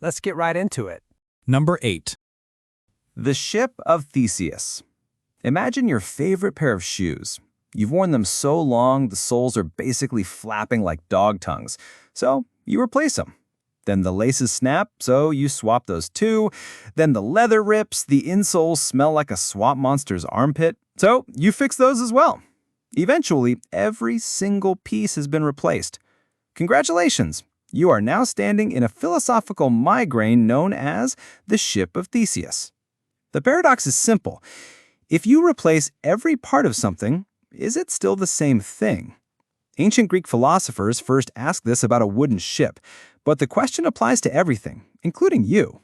let's get right into it. Number 8. The ship of Theseus. Imagine your favorite pair of shoes. You've worn them so long, the soles are basically flapping like dog tongues. So you replace them. Then the laces snap, so you swap those too. Then the leather rips, the insoles smell like a swamp monster's armpit. So you fix those as well. Eventually, every single piece has been replaced. Congratulations! You are now standing in a philosophical migraine known as the ship of Theseus. The paradox is simple. If you replace every part of something, is it still the same thing? Ancient Greek philosophers first asked this about a wooden ship, but the question applies to everything, including you.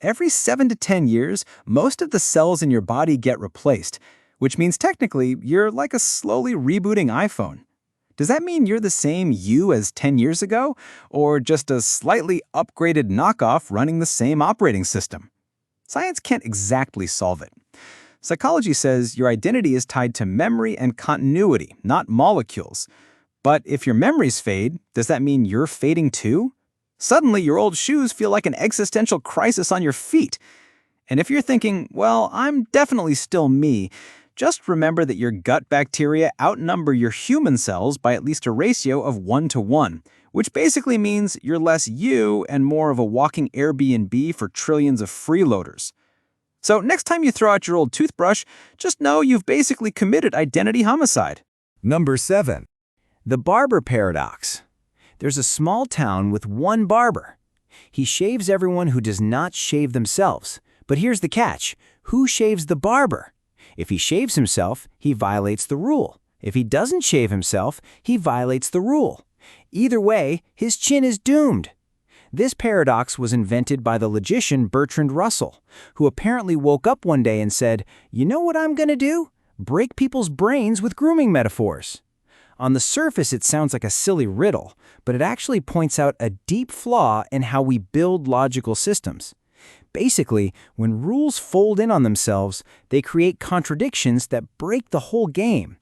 Every 7 to 10 years, most of the cells in your body get replaced, which means technically you're like a slowly rebooting iPhone. Does that mean you're the same you as 10 years ago, or just a slightly upgraded knockoff running the same operating system? Science can't exactly solve it. Psychology says your identity is tied to memory and continuity, not molecules. But if your memories fade, does that mean you're fading too? Suddenly, your old shoes feel like an existential crisis on your feet. And if you're thinking, well, I'm definitely still me, just remember that your gut bacteria outnumber your human cells by at least a ratio of 1:1, which basically means you're less you and more of a walking Airbnb for trillions of freeloaders. So next time you throw out your old toothbrush, just know you've basically committed identity homicide. Number 7. The barber paradox. There's a small town with one barber. He shaves everyone who does not shave themselves. But here's the catch. Who shaves the barber? If he shaves himself, he violates the rule. If he doesn't shave himself, he violates the rule. Either way, his chin is doomed. This paradox was invented by the logician Bertrand Russell, who apparently woke up one day and said, "You know what I'm going to do? Break people's brains with grooming metaphors." On the surface, it sounds like a silly riddle, but it actually points out a deep flaw in how we build logical systems. Basically, when rules fold in on themselves, they create contradictions that break the whole game.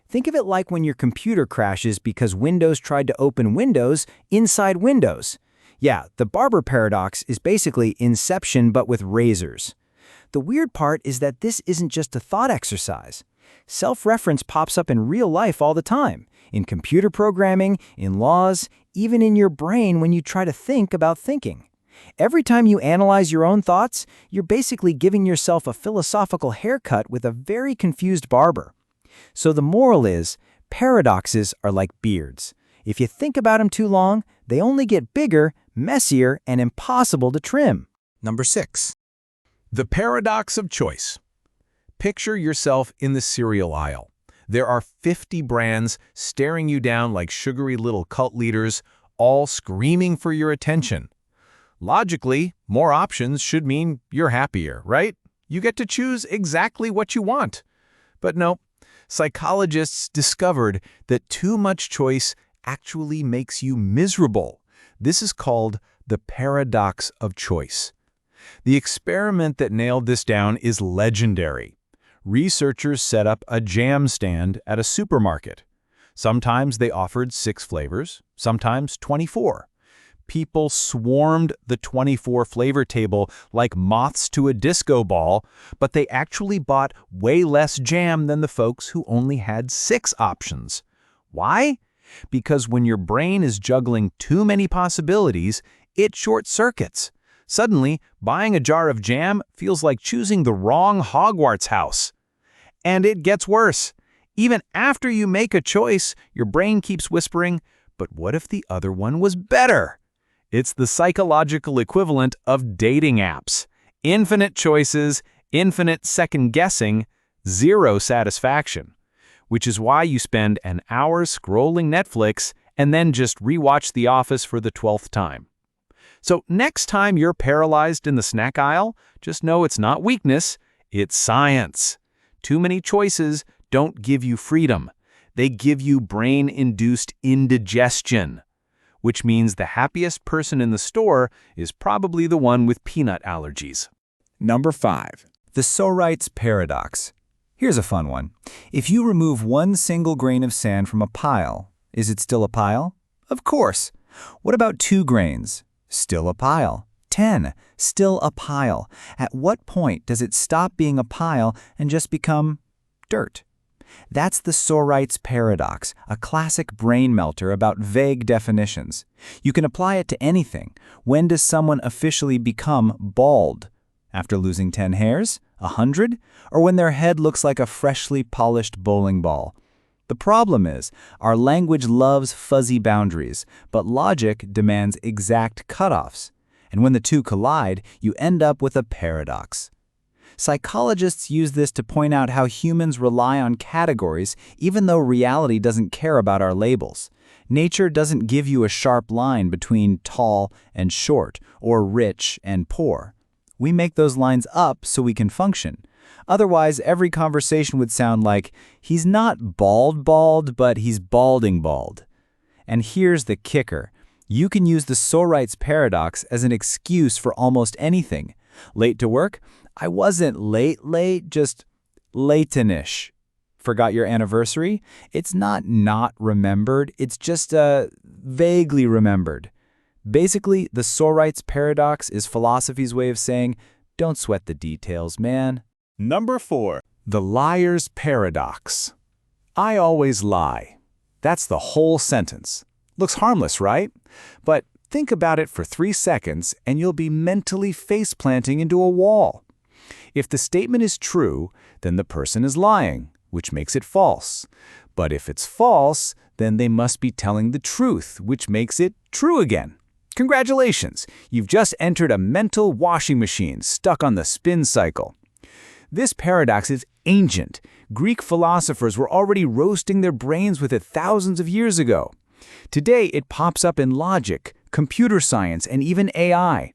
Think of it like when your computer crashes because Windows tried to open Windows inside Windows. Yeah, the barber paradox is basically Inception but with razors. The weird part is that this isn't just a thought exercise. Self-reference pops up in real life all the time, in computer programming, in laws, even in your brain when you try to think about thinking. Every time you analyze your own thoughts, you're basically giving yourself a philosophical haircut with a very confused barber. So the moral is, paradoxes are like beards. If you think about them too long, they only get bigger, messier, and impossible to trim. Number 6. The paradox of choice. Picture yourself in the cereal aisle. There are 50 brands staring you down like sugary little cult leaders, all screaming for your attention. Logically, more options should mean you're happier, right? You get to choose exactly what you want. But no, psychologists discovered that too much choice actually makes you miserable. This is called the paradox of choice. The experiment that nailed this down is legendary. Researchers set up a jam stand at a supermarket. Sometimes they offered 6 flavors, sometimes 24. People swarmed the 24-flavor table like moths to a disco ball, but they actually bought way less jam than the folks who only had 6 options. Why? Because when your brain is juggling too many possibilities, it short-circuits. Suddenly, buying a jar of jam feels like choosing the wrong Hogwarts house. And it gets worse. Even after you make a choice, your brain keeps whispering, "But what if the other one was better?" It's the psychological equivalent of dating apps. Infinite choices, infinite second-guessing, zero satisfaction. Which is why you spend an hour scrolling Netflix and then just rewatch The Office for the 12th time. So next time you're paralyzed in the snack aisle, just know it's not weakness, it's science. Too many choices don't give you freedom. They give you brain-induced indigestion, which means the happiest person in the store is probably the one with peanut allergies. Number 5. The Sorite's paradox. Here's a fun one. If you remove one single grain of sand from a pile, is it still a pile? Of course. What about 2 grains? Still a pile. 10, still a pile. At what point does it stop being a pile and just become dirt? That's the Sorite's paradox, a classic brain melter about vague definitions. You can apply it to anything. When does someone officially become bald? After losing 10 hairs? 100? Or when their head looks like a freshly polished bowling ball? The problem is, our language loves fuzzy boundaries, but logic demands exact cutoffs. And when the two collide, you end up with a paradox. Psychologists use this to point out how humans rely on categories even though reality doesn't care about our labels. Nature doesn't give you a sharp line between tall and short, or rich and poor. We make those lines up so we can function. Otherwise, every conversation would sound like, he's not bald, but he's balding bald. And here's the kicker. You can use the Sorite's paradox as an excuse for almost anything. Late to work? I wasn't late, just late-ish. Forgot your anniversary? It's not remembered, it's just vaguely remembered. Basically, the Sorite's paradox is philosophy's way of saying, don't sweat the details, man. Number 4. The liar's paradox. I always lie. That's the whole sentence. Looks harmless, right? But think about it for 3 seconds and you'll be mentally face-planting into a wall. If the statement is true, then the person is lying, which makes it false. But if it's false, then they must be telling the truth, which makes it true again. Congratulations! You've just entered a mental washing machine stuck on the spin cycle. This paradox is ancient. Greek philosophers were already roasting their brains with it thousands of years ago. Today, it pops up in logic, computer science, and even AI.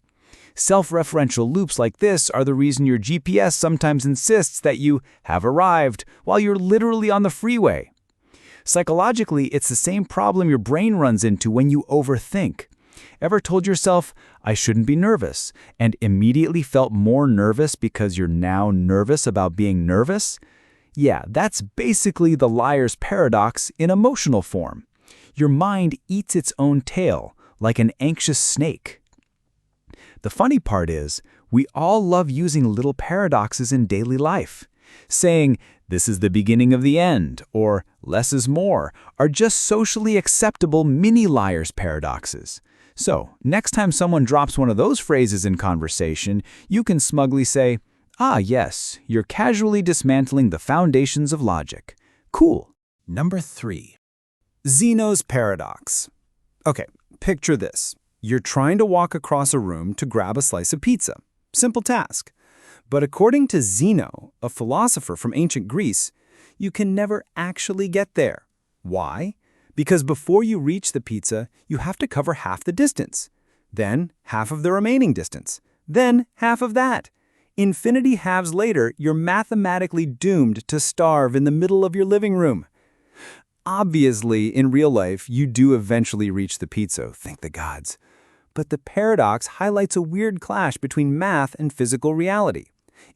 Self-referential loops like this are the reason your GPS sometimes insists that you have arrived while you're literally on the freeway. Psychologically, it's the same problem your brain runs into when you overthink. Ever told yourself, I shouldn't be nervous, and immediately felt more nervous because you're now nervous about being nervous? Yeah, that's basically the liar's paradox in emotional form. Your mind eats its own tail, like an anxious snake. The funny part is, we all love using little paradoxes in daily life. Saying, this is the beginning of the end, or less is more, are just socially acceptable mini liar's paradoxes. So, next time someone drops one of those phrases in conversation, you can smugly say, ah, yes, you're casually dismantling the foundations of logic. Cool. Number 3. Zeno's paradox. Okay, picture this. You're trying to walk across a room to grab a slice of pizza. Simple task. But according to Zeno, a philosopher from ancient Greece, you can never actually get there. Why? Because before you reach the pizza, you have to cover half the distance. Then half of the remaining distance. Then half of that. Infinity halves later, you're mathematically doomed to starve in the middle of your living room. Obviously, in real life, you do eventually reach the pizza, thank the gods. But the paradox highlights a weird clash between math and physical reality.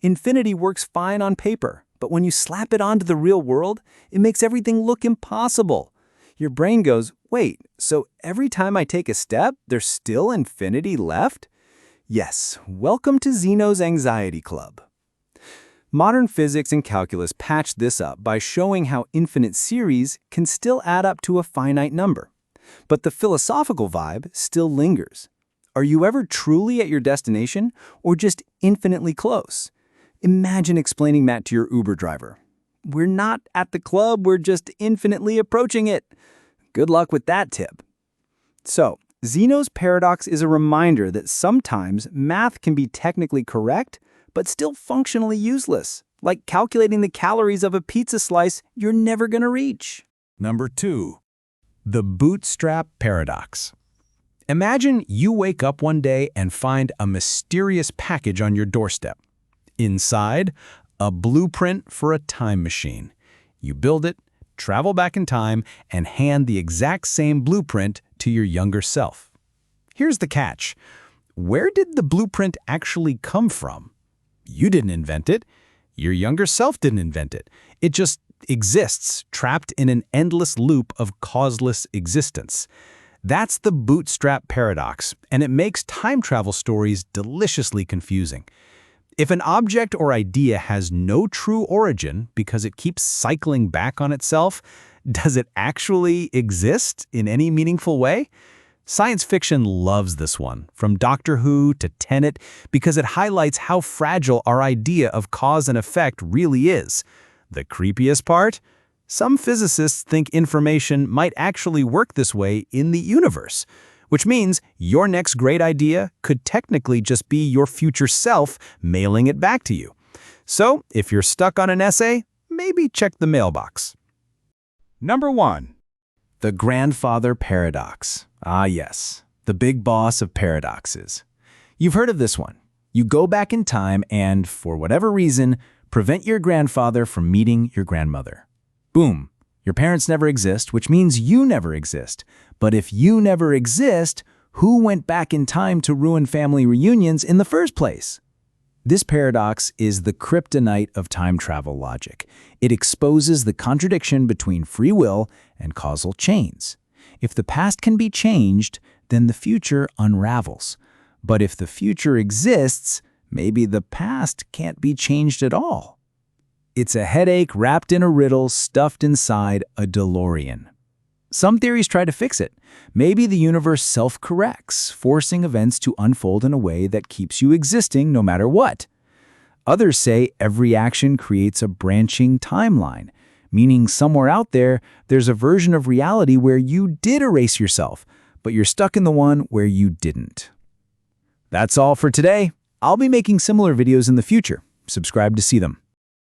Infinity works fine on paper, but when you slap it onto the real world, it makes everything look impossible. Your brain goes, wait, so every time I take a step, there's still infinity left? Yes, welcome to Zeno's Anxiety Club. Modern physics and calculus patch this up by showing how infinite series can still add up to a finite number. But the philosophical vibe still lingers. Are you ever truly at your destination or just infinitely close? Imagine explaining that to your Uber driver. We're not at the club, we're just infinitely approaching it. Good luck with that tip. So, Zeno's paradox is a reminder that sometimes math can be technically correct, but still functionally useless, like calculating the calories of a pizza slice you're never going to reach. Number 2. The bootstrap paradox. Imagine you wake up one day and find a mysterious package on your doorstep. Inside, a blueprint for a time machine. You build it, travel back in time, and hand the exact same blueprint to your younger self. Here's the catch. Where did the blueprint actually come from? You didn't invent it. Your younger self didn't invent it. It just exists, trapped in an endless loop of causeless existence. That's the bootstrap paradox, and it makes time travel stories deliciously confusing. If an object or idea has no true origin because it keeps cycling back on itself, does it actually exist in any meaningful way? Science fiction loves this one, from Doctor Who to Tenet, because it highlights how fragile our idea of cause and effect really is. The creepiest part? Some physicists think information might actually work this way in the universe, which means your next great idea could technically just be your future self mailing it back to you. So, if you're stuck on an essay, maybe check the mailbox. Number 1. The grandfather paradox. Ah yes, the big boss of paradoxes. You've heard of this one. You go back in time and, for whatever reason, prevent your grandfather from meeting your grandmother. Boom. Your parents never exist, which means you never exist. But if you never exist, who went back in time to ruin family reunions in the first place? This paradox is the kryptonite of time travel logic. It exposes the contradiction between free will and causal chains. If the past can be changed, then the future unravels. But if the future exists, maybe the past can't be changed at all. It's a headache wrapped in a riddle stuffed inside a DeLorean. Some theories try to fix it. Maybe the universe self-corrects, forcing events to unfold in a way that keeps you existing no matter what. Others say every action creates a branching timeline, meaning somewhere out there, there's a version of reality where you did erase yourself, but you're stuck in the one where you didn't. That's all for today. I'll be making similar videos in the future. Subscribe to see them.